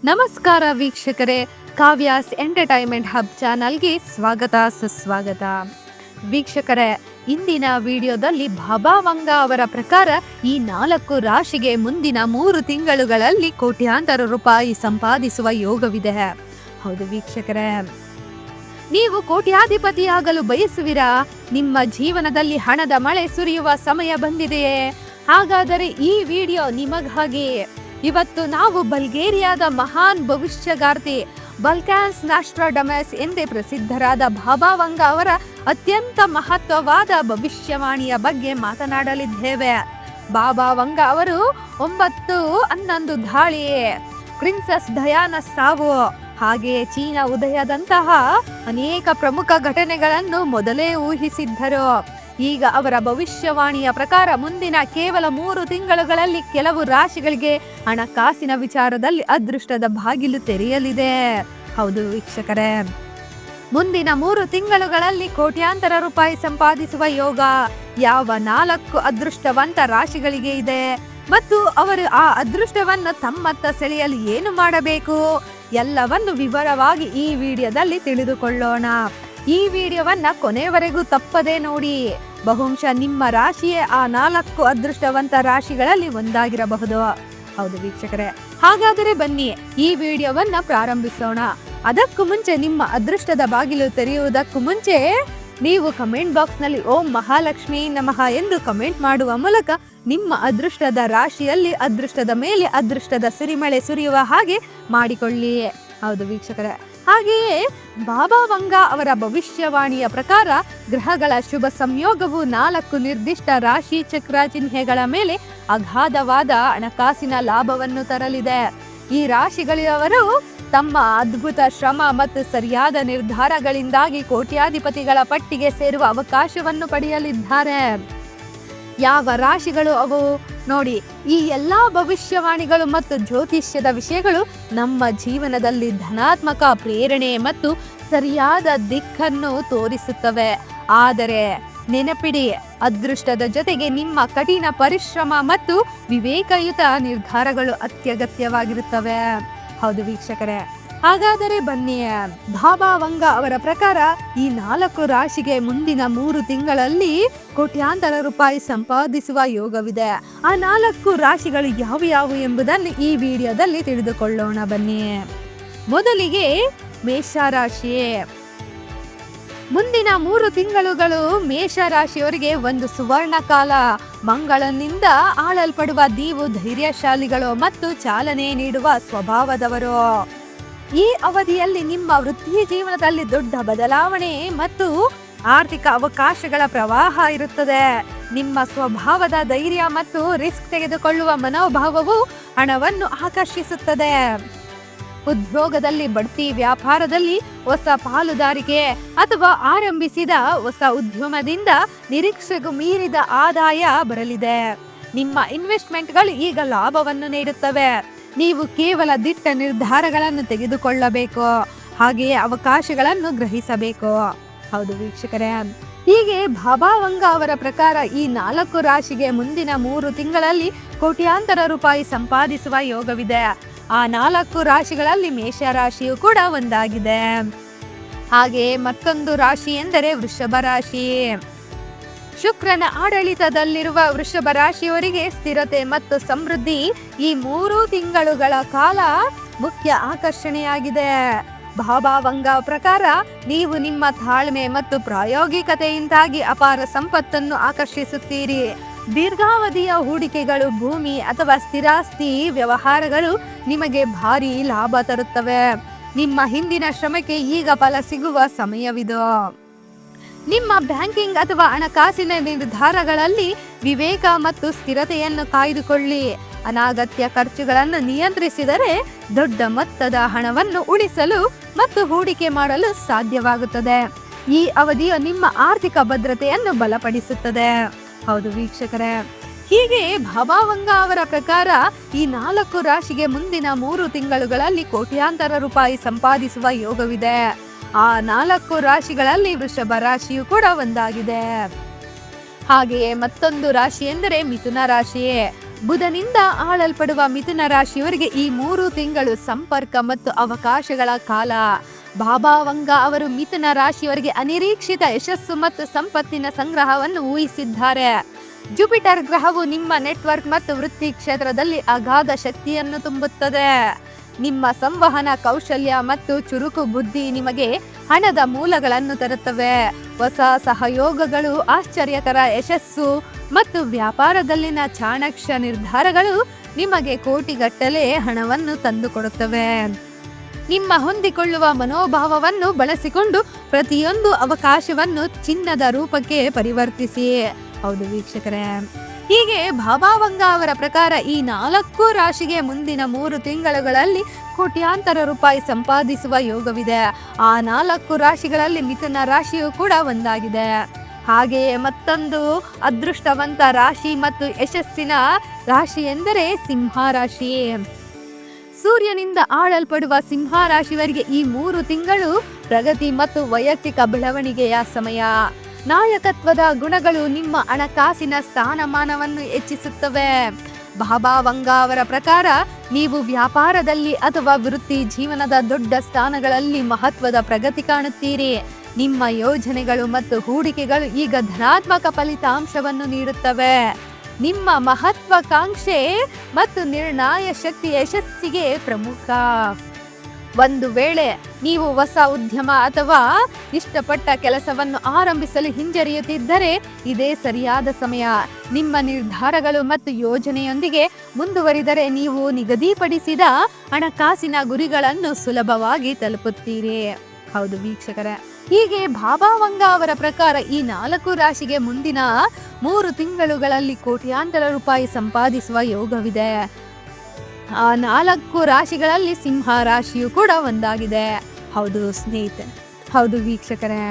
ನಮಸ್ಕಾರ ವೀಕ್ಷಕರೇ, Kavya's entertainment hub ಚಾನಲ್ಗೆ ಸ್ವಾಗತ ಸುಸ್ವಾಗತ. ವೀಕ್ಷಕರೇ, ಇಂದಿನ ವಿಡಿಯೋದಲ್ಲಿ ಭಾಭಾವಂಗ ಅವರ ಪ್ರಕಾರ ಈ 4 ರಾಶಿಗೆ ಮುಂದಿನ 3 ತಿಂಗಳುಗಳಲ್ಲಿ ಕೋಟ್ಯಾಂತರ ರೂಪಾಯಿ ಸಂಪಾದಿಸುವ ಯೋಗವಿದೆ. ಹೌದು ವೀಕ್ಷಕರೇ, ನೀವು ಕೋಟ್ಯಾಧಿಪತಿಯಾಗಲು ಬಯಸುವಿರಾ? ನಿಮ್ಮ ಜೀವನದಲ್ಲಿ ಹಣದ ಮಳೆ ಸುರಿಯುವ ಸಮಯ ಬಂದಿದೆಯೇ? ಹಾಗಾದರೆ ಈ ವಿಡಿಯೋ ನಿಮಗಾಗಿ. ಇವತ್ತು ನಾವು ಬಲ್ಗೇರಿಯಾದ ಮಹಾನ್ ಭವಿಷ್ಯಗಾರ್ತಿ ಬಲ್ಕಾನ್ಸ್ ನಾಸ್ಟ್ರಾಡಮಸ್ ಎಂದೇ ಪ್ರಸಿದ್ಧರಾದ ಭಾಭಾವಂಗ ಅವರ ಅತ್ಯಂತ ಮಹತ್ವವಾದ ಭವಿಷ್ಯವಾಣಿಯ ಬಗ್ಗೆ ಮಾತನಾಡಲಿದ್ದೇವೆ. ಭಾಭಾವಂಗ ಅವರು 9/11 ದಾಳಿ, ಪ್ರಿನ್ಸೆಸ್ ಡಯಾನ ಸಾವು, ಹಾಗೆಯೇ ಚೀನಾ ಉದಯದಂತಹ ಅನೇಕ ಪ್ರಮುಖ ಘಟನೆಗಳನ್ನು ಮೊದಲೇ ಊಹಿಸಿದ್ದರು. ಈಗ ಅವರ ಭವಿಷ್ಯವಾಣಿಯ ಪ್ರಕಾರ ಮುಂದಿನ ಕೇವಲ 3 ತಿಂಗಳುಗಳಲ್ಲಿ ಕೆಲವು ರಾಶಿಗಳಿಗೆ ಹಣಕಾಸಿನ ವಿಚಾರದಲ್ಲಿ ಅದೃಷ್ಟದ ಬಾಗಿಲು ತೆರೆಯಲಿದೆ. ಹೌದು ವೀಕ್ಷಕರೇ, ಮುಂದಿನ 3 ತಿಂಗಳುಗಳಲ್ಲಿ ಕೋಟ್ಯಾಂತರ ರೂಪಾಯಿ ಸಂಪಾದಿಸುವ ಯೋಗ ಯಾವ 4 ಅದೃಷ್ಟವಂತ ರಾಶಿಗಳಿಗೆ ಇದೆ ಮತ್ತು ಅವರು ಆ ಅದೃಷ್ಟವನ್ನು ತಮ್ಮತ್ತ ಸೆಳೆಯಲು ಏನು ಮಾಡಬೇಕು ಎಲ್ಲವನ್ನು ವಿವರವಾಗಿ ಈ ವಿಡಿಯೋದಲ್ಲಿ ತಿಳಿದುಕೊಳ್ಳೋಣ. ಈ ವಿಡಿಯೋವನ್ನ ಕೊನೆವರೆಗೂ ತಪ್ಪದೇ ನೋಡಿ. ಬಹುಶಃ ನಿಮ್ಮ ರಾಶಿಯೇ ಆ 4 ಅದೃಷ್ಟವಂತ ರಾಶಿಗಳಲ್ಲಿ ಒಂದಾಗಿರಬಹುದು. ಹೌದು ವೀಕ್ಷಕರೇ, ಹಾಗಾದರೆ ಬನ್ನಿ ಈ ವಿಡಿಯೋವನ್ನ ಪ್ರಾರಂಭಿಸೋಣ. ಅದಕ್ಕೂ ಮುಂಚೆ, ನಿಮ್ಮ ಅದೃಷ್ಟದ ಬಾಗಿಲು ತೆರೆಯುವುದಕ್ಕೂ ಮುಂಚೆ ನೀವು ಕಮೆಂಟ್ ಬಾಕ್ಸ್ ನಲ್ಲಿ ಓಂ ಮಹಾಲಕ್ಷ್ಮಿ ನಮಃ ಎಂದು ಕಮೆಂಟ್ ಮಾಡುವ ಮೂಲಕ ನಿಮ್ಮ ಅದೃಷ್ಟದ ರಾಶಿಯಲ್ಲಿ ಅದೃಷ್ಟದ ಮೇಲೆ ಅದೃಷ್ಟದ ಸಿರಿಮಳೆ ಸುರಿಯುವ ಹಾಗೆ ಮಾಡಿಕೊಳ್ಳಿ. ಹೌದು ವೀಕ್ಷಕರೇ, ಹಾಗೆಯೇ ಭಾಭಾವಂಗ ಅವರ ಭವಿಷ್ಯವಾಣಿಯ ಪ್ರಕಾರ ಗ್ರಹಗಳ ಶುಭ ಸಂಯೋಗವು 4 ನಿರ್ದಿಷ್ಟ ರಾಶಿ ಚಕ್ರ ಚಿಹ್ನೆಗಳ ಮೇಲೆ ಅಗಾಧವಾದ ಹಣಕಾಸಿನ ಲಾಭವನ್ನು ತರಲಿದೆ. ಈ ರಾಶಿಗಳವರು ತಮ್ಮ ಅದ್ಭುತ ಶ್ರಮ ಮತ್ತು ಸರಿಯಾದ ನಿರ್ಧಾರಗಳಿಂದಾಗಿ ಕೋಟ್ಯಾಧಿಪತಿಗಳ ಪಟ್ಟಿಗೆ ಸೇರುವ ಅವಕಾಶವನ್ನು ಪಡೆಯಲಿದ್ದಾರೆ. ಯಾವ ರಾಶಿಗಳು ಅವು ನೋಡಿ. ಈ ಎಲ್ಲಾ ಭವಿಷ್ಯವಾಣಿಗಳು ಮತ್ತು ಜ್ಯೋತಿಷ್ಯದ ವಿಷಯಗಳು ನಮ್ಮ ಜೀವನದಲ್ಲಿ ಧನಾತ್ಮಕ ಪ್ರೇರಣೆ ಮತ್ತು ಸರಿಯಾದ ದಿಕ್ಕನ್ನು ತೋರಿಸುತ್ತವೆ. ಆದರೆ ನೆನಪಿಡಿ, ಅದೃಷ್ಟದ ಜೊತೆಗೆ ನಿಮ್ಮ ಕಠಿಣ ಪರಿಶ್ರಮ ಮತ್ತು ವಿವೇಕಯುತ ನಿರ್ಧಾರಗಳು ಅತ್ಯಗತ್ಯವಾಗಿರುತ್ತವೆ. ಹೌದು ವೀಕ್ಷಕರೇ, ಹಾಗಾದರೆ ಬನ್ನಿ. ಭಾಭಾವಂಗ ಅವರ ಪ್ರಕಾರ ಈ 4 ರಾಶಿಗೆ ಮುಂದಿನ 3 ತಿಂಗಳಲ್ಲಿ ಕೋಟ್ಯಾಂತರ ರೂಪಾಯಿ ಸಂಪಾದಿಸುವ ಯೋಗವಿದೆ. ಆ 4 ರಾಶಿಗಳು ಯಾವುವು ಎಂಬುದನ್ನು ಈ ವಿಡಿಯೋದಲ್ಲಿ ತಿಳಿದುಕೊಳ್ಳೋಣ ಬನ್ನಿ. ಮೊದಲಿಗೆ ಮೇಷರಾಶಿ. ಮುಂದಿನ 3 ತಿಂಗಳುಗಳು ಮೇಷರಾಶಿಯವರಿಗೆ ಒಂದು ಸುವರ್ಣ ಕಾಲ. ಮಂಗಳನಿಂದ ಆಳಲ್ಪಡುವ ನೀವು ಧೈರ್ಯಶಾಲಿಗಳು ಮತ್ತು ಚಾಲನೆ ನೀಡುವ ಸ್ವಭಾವದವರು. ಈ ಅವಧಿಯಲ್ಲಿ ನಿಮ್ಮ ವೃತ್ತಿ ಜೀವನದಲ್ಲಿ ದೊಡ್ಡ ಬದಲಾವಣೆ ಮತ್ತು ಆರ್ಥಿಕ ಅವಕಾಶಗಳ ಪ್ರವಾಹ ಇರುತ್ತದೆ. ನಿಮ್ಮ ಸ್ವಭಾವದ ಧೈರ್ಯ ಮತ್ತು ರಿಸ್ಕ್ ತೆಗೆದುಕೊಳ್ಳುವ ಮನೋಭಾವವು ಹಣವನ್ನು ಆಕರ್ಷಿಸುತ್ತದೆ. ಉದ್ಯೋಗದಲ್ಲಿ ಬಡ್ತಿ, ವ್ಯಾಪಾರದಲ್ಲಿ ಹೊಸ ಪಾಲುದಾರಿಕೆ ಅಥವಾ ಆರಂಭಿಸಿದ ಹೊಸ ಉದ್ಯಮದಿಂದ ನಿರೀಕ್ಷೆಗೂ ಮೀರಿದ ಆದಾಯ ಬರಲಿದೆ. ನಿಮ್ಮ ಇನ್ವೆಸ್ಟ್ಮೆಂಟ್ಗಳು ಈಗ ಲಾಭವನ್ನು ನೀಡುತ್ತವೆ. ನೀವು ಕೇವಲ ದಿಟ್ಟ ನಿರ್ಧಾರಗಳನ್ನು ತೆಗೆದುಕೊಳ್ಳಬೇಕು, ಹಾಗೆಯೇ ಅವಕಾಶಗಳನ್ನು ಗ್ರಹಿಸಬೇಕು. ಹೌದು ವೀಕ್ಷಕರೇ, ಹೀಗೆ ಭಾಭಾವಂಗ ಅವರ ಪ್ರಕಾರ ಈ 4 ರಾಶಿಗೆ ಮುಂದಿನ 3 ತಿಂಗಳಲ್ಲಿ ಕೋಟ್ಯಾಂತರ ರೂಪಾಯಿ ಸಂಪಾದಿಸುವ ಯೋಗವಿದೆ. ಆ 4 ರಾಶಿಗಳಲ್ಲಿ ಮೇಷರಾಶಿಯು ಕೂಡ ಒಂದಾಗಿದೆ. ಹಾಗೆಯೇ ಮತ್ತೊಂದು ರಾಶಿ ಎಂದರೆ ವೃಷಭ ರಾಶಿ. ಶುಕ್ರನ ಆಡಳಿತದಲ್ಲಿರುವ ವೃಷಭ ರಾಶಿಯವರಿಗೆ ಸ್ಥಿರತೆ ಮತ್ತು ಸಮೃದ್ಧಿ ಈ 3 ತಿಂಗಳುಗಳ ಕಾಲ ಮುಖ್ಯ ಆಕರ್ಷಣೆಯಾಗಿದೆ. ಭಾಭಾವಂಗ ಪ್ರಕಾರ ನೀವು ನಿಮ್ಮ ತಾಳ್ಮೆ ಮತ್ತು ಪ್ರಾಯೋಗಿಕತೆಯಿಂದಾಗಿ ಅಪಾರ ಸಂಪತ್ತನ್ನು ಆಕರ್ಷಿಸುತ್ತೀರಿ. ದೀರ್ಘಾವಧಿಯ ಹೂಡಿಕೆಗಳು, ಭೂಮಿ ಅಥವಾ ಸ್ಥಿರಾಸ್ತಿ ವ್ಯವಹಾರಗಳು ನಿಮಗೆ ಭಾರಿ ಲಾಭ ತರುತ್ತವೆ. ನಿಮ್ಮ ಹಿಂದಿನ ಶ್ರಮಕ್ಕೆ ಈಗ ಫಲ ಸಿಗುವ ಸಮಯವಿದು. ನಿಮ್ಮ ಬ್ಯಾಂಕಿಂಗ್ ಅಥವಾ ಹಣಕಾಸಿನ ನಿರ್ಧಾರಗಳಲ್ಲಿ ವಿವೇಕ ಮತ್ತು ಸ್ಥಿರತೆಯನ್ನು ಕಾಯ್ದುಕೊಳ್ಳಿ. ಅನಗತ್ಯ ಖರ್ಚುಗಳನ್ನು ನಿಯಂತ್ರಿಸಿದರೆ ದೊಡ್ಡ ಮೊತ್ತದ ಹಣವನ್ನು ಉಳಿಸಲು ಮತ್ತು ಹೂಡಿಕೆ ಮಾಡಲು ಸಾಧ್ಯವಾಗುತ್ತದೆ. ಈ ಅವಧಿಯು ನಿಮ್ಮ ಆರ್ಥಿಕ ಭದ್ರತೆಯನ್ನು ಬಲಪಡಿಸುತ್ತದೆ. ಹೌದು ವೀಕ್ಷಕರೇ, ಹೀಗೆ ಭಾಭಾವಂಗ ಅವರ ಪ್ರಕಾರ ಈ 4 ರಾಶಿಗೆ ಮುಂದಿನ 3 ತಿಂಗಳುಗಳಲ್ಲಿ ಕೋಟ್ಯಾಂತರ ರೂಪಾಯಿ ಸಂಪಾದಿಸುವ ಯೋಗವಿದೆ. ಆ 4 ರಾಶಿಗಳಲ್ಲಿ ವೃಷಭ ರಾಶಿಯು ಕೂಡ ಒಂದಾಗಿದೆ. ಹಾಗೆಯೇ ಮತ್ತೊಂದು ರಾಶಿ ಎಂದರೆ ಮಿಥುನ ರಾಶಿ. ಬುಧನಿಂದ ಆಳಲ್ಪಡುವ ಮಿಥುನ ರಾಶಿಯವರಿಗೆ ಈ 3 ತಿಂಗಳು ಸಂಪರ್ಕ ಮತ್ತು ಅವಕಾಶಗಳ ಕಾಲ. ಬಾಬಾವಂಗ ಅವರು ಮಿಥುನ ರಾಶಿಯವರಿಗೆ ಅನಿರೀಕ್ಷಿತ ಯಶಸ್ಸು ಮತ್ತು ಸಂಪತ್ತಿನ ಸಂಗ್ರಹವನ್ನು ಊಹಿಸಿದ್ದಾರೆ. ಜುಪಿಟರ್ ಗ್ರಹವು ನಿಮ್ಮ ನೆಟ್ವರ್ಕ್ ಮತ್ತು ವೃತ್ತಿ ಕ್ಷೇತ್ರದಲ್ಲಿ ಅಗಾಧ ಶಕ್ತಿಯನ್ನು ತುಂಬುತ್ತದೆ. ನಿಮ್ಮ ಸಂವಹನ ಕೌಶಲ್ಯ ಮತ್ತು ಚುರುಕು ಬುದ್ಧಿ ನಿಮಗೆ ಹಣದ ಮೂಲಗಳನ್ನು ತರುತ್ತವೆ. ಹೊಸ ಸಹಯೋಗಗಳು, ಆಶ್ಚರ್ಯಕರ ಯಶಸ್ಸು ಮತ್ತು ವ್ಯಾಪಾರದಲ್ಲಿನ ಚಾಣಾಕ್ಷ ನಿರ್ಧಾರಗಳು ನಿಮಗೆ ಕೋಟಿಗಟ್ಟಲೆ ಹಣವನ್ನು ತಂದುಕೊಡುತ್ತವೆ. ನಿಮ್ಮ ಹೊಂದಿಕೊಳ್ಳುವ ಮನೋಭಾವವನ್ನು ಬಳಸಿಕೊಂಡು ಪ್ರತಿಯೊಂದು ಅವಕಾಶವನ್ನು ಚಿನ್ನದ ರೂಪಕ್ಕೆ ಪರಿವರ್ತಿಸಿ. ಹೌದು ವೀಕ್ಷಕರೇ, ಹೀಗೆ ಬಾಬಾವಂಗ ಅವರ ಪ್ರಕಾರ ಈ 4 ರಾಶಿಗೆ ಮುಂದಿನ 3 ತಿಂಗಳುಗಳಲ್ಲಿ ಕೋಟ್ಯಾಂತರ ರೂಪಾಯಿ ಸಂಪಾದಿಸುವ ಯೋಗವಿದೆ. ಆ 4 ರಾಶಿಗಳಲ್ಲಿ ಮಿಥುನ ರಾಶಿಯು ಕೂಡ ಒಂದಾಗಿದೆ. ಹಾಗೆಯೇ ಮತ್ತೊಂದು ಅದೃಷ್ಟವಂತ ರಾಶಿ ಮತ್ತು ಯಶಸ್ಸಿನ ರಾಶಿ ಎಂದರೆ ಸಿಂಹ ರಾಶಿ. ಸೂರ್ಯನಿಂದ ಆಳಲ್ಪಡುವ ಸಿಂಹ ರಾಶಿಯವರಿಗೆ ಈ 3 ತಿಂಗಳು ಪ್ರಗತಿ ಮತ್ತು ವೈಯಕ್ತಿಕ ಬೆಳವಣಿಗೆಯ ಸಮಯ. ನಾಯಕತ್ವದ ಗುಣಗಳು ನಿಮ್ಮ ಹಣಕಾಸಿನ ಸ್ಥಾನಮಾನವನ್ನು ಹೆಚ್ಚಿಸುತ್ತವೆ. ಬಾಬಾವಂಗ ಅವರ ಪ್ರಕಾರ ನೀವು ವ್ಯಾಪಾರದಲ್ಲಿ ಅಥವಾ ವೃತ್ತಿ ಜೀವನದ ದೊಡ್ಡ ಸ್ಥಾನಗಳಲ್ಲಿ ಮಹತ್ವದ ಪ್ರಗತಿ ಕಾಣುತ್ತೀರಿ. ನಿಮ್ಮ ಯೋಜನೆಗಳು ಮತ್ತು ಹೂಡಿಕೆಗಳು ಈಗ ಧನಾತ್ಮಕ ಫಲಿತಾಂಶವನ್ನು ನೀಡುತ್ತವೆ. ನಿಮ್ಮ ಮಹತ್ವಾಕಾಂಕ್ಷೆ ಮತ್ತು ನಿರ್ಣಯ ಶಕ್ತಿ ಯಶಸ್ಸಿಗೆ ಪ್ರಮುಖ. ಒಂದು ವೇಳೆ ನೀವು ಹೊಸ ಉದ್ಯಮ ಅಥವಾ ಇಷ್ಟಪಟ್ಟ ಕೆಲಸವನ್ನು ಆರಂಭಿಸಲು ಹಿಂಜರಿಯುತ್ತಿದ್ದರೆ ಇದೇ ಸರಿಯಾದ ಸಮಯ. ನಿಮ್ಮ ನಿರ್ಧಾರಗಳು ಮತ್ತು ಯೋಜನೆಯೊಂದಿಗೆ ಮುಂದುವರಿದರೆ ನೀವು ನಿಗದಿಪಡಿಸಿದ ಹಣಕಾಸಿನ ಗುರಿಗಳನ್ನು ಸುಲಭವಾಗಿ ತಲುಪುತ್ತೀರಿ. ಹೌದು ವೀಕ್ಷಕರೇ, ಹೀಗೆ ಬಾಬಾವಂಗ ಅವರ ಪ್ರಕಾರ ಈ 4 ರಾಶಿಗೆ ಮುಂದಿನ 3 ತಿಂಗಳುಗಳಲ್ಲಿ ಕೋಟ್ಯಾಂತರ ರೂಪಾಯಿ ಸಂಪಾದಿಸುವ ಯೋಗವಿದೆ. ಆ 4 ರಾಶಿಗಳಲ್ಲಿ ಸಿಂಹ ರಾಶಿಯು ಕೂಡ ಒಂದಾಗಿದೆ. ಹೌದು ಸ್ನೇಹಿತರೆ, ಹೌದು ವೀಕ್ಷಕರೇ,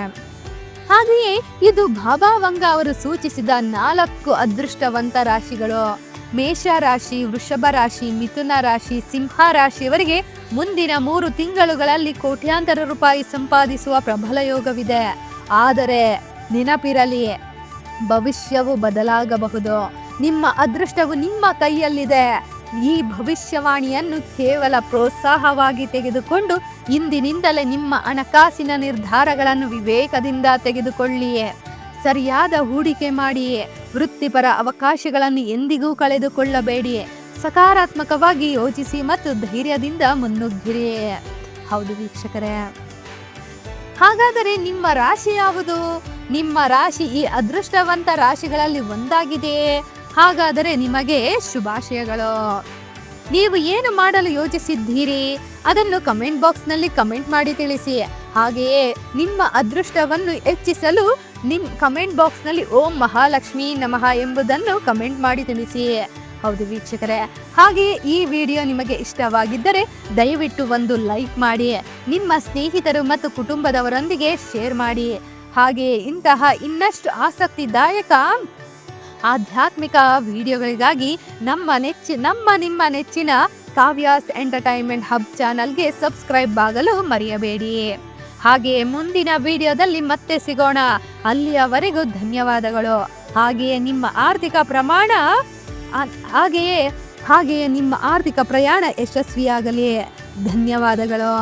ಹಾಗೆಯೇ ಇದು ಬಾಬಾವಂಗ ಅವರು ಸೂಚಿಸಿದ 4 ಅದೃಷ್ಟವಂತ ರಾಶಿಗಳು. ಮೇಷ ರಾಶಿ, ವೃಷಭ ರಾಶಿ, ಮಿಥುನ ರಾಶಿ, ಸಿಂಹ ರಾಶಿಯವರಿಗೆ ಮುಂದಿನ 3 ತಿಂಗಳುಗಳಲ್ಲಿ ಕೋಟ್ಯಾಂತರ ರೂಪಾಯಿ ಸಂಪಾದಿಸುವ ಪ್ರಬಲ ಯೋಗವಿದೆ. ಆದರೆ ನೆನಪಿರಲಿ, ಭವಿಷ್ಯವು ಬದಲಾಗಬಹುದು. ನಿಮ್ಮ ಅದೃಷ್ಟವು ನಿಮ್ಮ ಕೈಯಲ್ಲಿದೆ. ಈ ಭವಿಷ್ಯವಾಣಿಯನ್ನು ಕೇವಲ ಪ್ರೋತ್ಸಾಹವಾಗಿ ತೆಗೆದುಕೊಂಡು ಇಂದಿನಿಂದಲೇ ನಿಮ್ಮ ಹಣಕಾಸಿನ ನಿರ್ಧಾರಗಳನ್ನು ವಿವೇಕದಿಂದ ತೆಗೆದುಕೊಳ್ಳಿ. ಸರಿಯಾದ ಹೂಡಿಕೆ ಮಾಡಿ. ವೃತ್ತಿಪರ ಅವಕಾಶಗಳನ್ನು ಎಂದಿಗೂ ಕಳೆದುಕೊಳ್ಳಬೇಡಿ. ಸಕಾರಾತ್ಮಕವಾಗಿ ಯೋಚಿಸಿ ಮತ್ತು ಧೈರ್ಯದಿಂದ ಮುನ್ನುಗ್ಗಿರಿ. ಹೌದು ವೀಕ್ಷಕರೇ, ಹಾಗಾದರೆ ನಿಮ್ಮ ರಾಶಿ ಯಾವುದು? ನಿಮ್ಮ ರಾಶಿ ಈ ಅದೃಷ್ಟವಂತ ರಾಶಿಗಳಲ್ಲಿ ಒಂದಾಗಿದೆಯೇ? ಹಾಗಾದರೆ ನಿಮಗೆ ಶುಭಾಶಯಗಳು. ನೀವು ಏನು ಮಾಡಲು ಯೋಚಿಸಿದ್ದೀರಿ ಅದನ್ನು ಕಮೆಂಟ್ ಬಾಕ್ಸ್ನಲ್ಲಿ ಕಮೆಂಟ್ ಮಾಡಿ ತಿಳಿಸಿ. ಹಾಗೆಯೇ ನಿಮ್ಮ ಅದೃಷ್ಟವನ್ನು ಹೆಚ್ಚಿಸಲು ಕಮೆಂಟ್ ಬಾಕ್ಸ್ನಲ್ಲಿ ಓಂ ಮಹಾಲಕ್ಷ್ಮಿ ನಮಃ ಎಂಬುದನ್ನು ಕಮೆಂಟ್ ಮಾಡಿ ತಿಳಿಸಿ. ಹೌದು ವೀಕ್ಷಕರೇ, ಹಾಗೆಯೇ ಈ ವಿಡಿಯೋ ನಿಮಗೆ ಇಷ್ಟವಾಗಿದ್ದರೆ ದಯವಿಟ್ಟು ಒಂದು ಲೈಕ್ ಮಾಡಿ. ನಿಮ್ಮ ಸ್ನೇಹಿತರು ಮತ್ತು ಕುಟುಂಬದವರೊಂದಿಗೆ ಶೇರ್ ಮಾಡಿ. ಹಾಗೆಯೇ ಇಂತಹ ಇನ್ನಷ್ಟು ಆಸಕ್ತಿದಾಯಕ ಆಧ್ಯಾತ್ಮಿಕ ವಿಡಿಯೋಗಳಿಗಾಗಿ ನಿಮ್ಮ ನೆಚ್ಚಿನ ಕಾವ್ಯಾಸ್ ಎಂಟರ್ಟೈನ್ಮೆಂಟ್ ಹಬ್ ಚಾನಲ್ಗೆ ಸಬ್ಸ್ಕ್ರೈಬ್ ಆಗಲು ಮರೆಯಬೇಡಿ. ಹಾಗೆಯೇ ಮುಂದಿನ ವಿಡಿಯೋದಲ್ಲಿ ಮತ್ತೆ ಸಿಗೋಣ. ಅಲ್ಲಿಯವರೆಗೂ ಧನ್ಯವಾದಗಳು. ಹಾಗೆಯೇ ನಿಮ್ಮ ಆರ್ಥಿಕ ಪ್ರಯಾಣ ಯಶಸ್ವಿಯಾಗಲಿ. ಧನ್ಯವಾದಗಳು.